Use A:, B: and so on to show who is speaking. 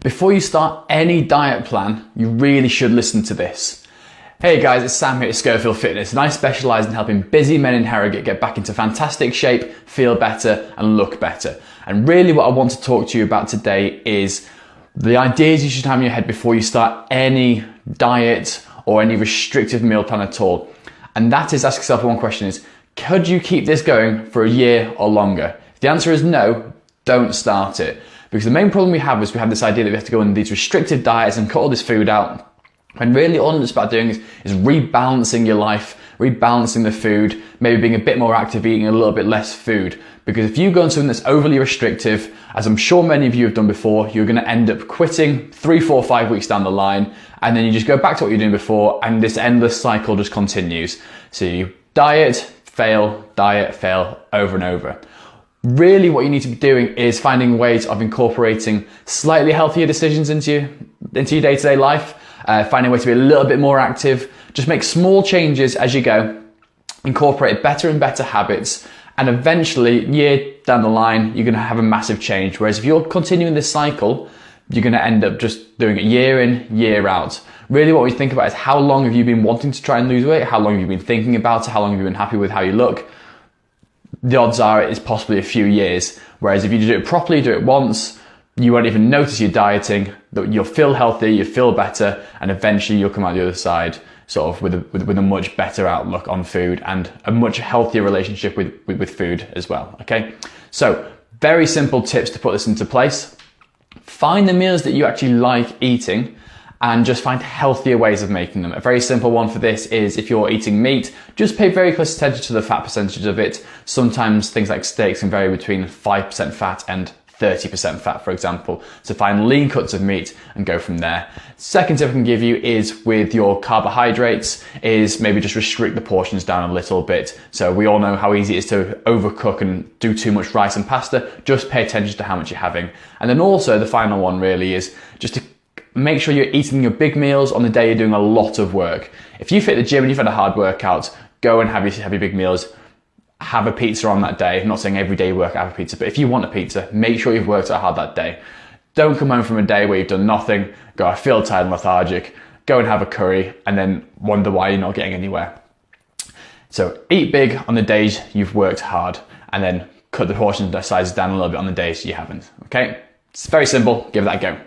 A: Before you start any diet plan, you really should listen to this. Hey guys, it's Sam here at Schofield Fitness, and I specialise in helping busy men in Harrogate get back into fantastic shape, feel better and look better. And really what I want to talk to you about today is the ideas you should have in your head before you start any diet or any restrictive meal plan at all. And that is, ask yourself one question is, could you keep this going for a year or longer? If the answer is no, don't start it. Because the main problem we have is we have this idea that we have to go on these restrictive diets and cut all this food out. And really all it's about doing is rebalancing your life, rebalancing the food, maybe being a bit more active, eating a little bit less food. Because if you go on something that's overly restrictive, as I'm sure many of you have done before, you're going to end up quitting 3, 4, 5 weeks down the line, and then you just go back to what you're doing before, and this endless cycle just continues. So you diet, fail, over and over. Really what you need to be doing is finding ways of incorporating slightly healthier decisions into your day-to-day life, finding a way to be a little bit more active, just make small changes as you go, incorporate better and better habits, and eventually, year down the line, you're going to have a massive change. Whereas if you're continuing this cycle, you're going to end up just doing it year in, year out. Really what we think about is how long have you been wanting to try and lose weight? How long have you been thinking about it? How long have you been happy with how you look? The odds are it's possibly a few years. Whereas if you do it properly, do it once, you won't even notice you're dieting, that you'll feel healthy, you feel better, and eventually you'll come out the other side sort of with a much better outlook on food and a much healthier relationship with food as well, okay? So, very simple tips to put this into place. Find the meals that you actually like eating and just find healthier ways of making them. A very simple one for this is if you're eating meat, just pay very close attention to the fat percentage of it. Sometimes things like steaks can vary between 5% fat and 30% fat, for example. So find lean cuts of meat and go from there. Second tip I can give you is with your carbohydrates is maybe just restrict the portions down a little bit. So we all know how easy it is to overcook and do too much rice and pasta. Just pay attention to how much you're having. And then also the final one really is just to make sure you're eating your big meals on the day you're doing a lot of work. If you've hit the gym and you've had a hard workout, go and have your big meals. Have a pizza on that day. I'm not saying every day you work out, have a pizza, but if you want a pizza, make sure you've worked out hard that day. Don't come home from a day where you've done nothing, go, I feel tired and lethargic, go and have a curry and then wonder why you're not getting anywhere. So eat big on the days you've worked hard and then cut the portion sizes down a little bit on the days you haven't. Okay? It's very simple, give that a go.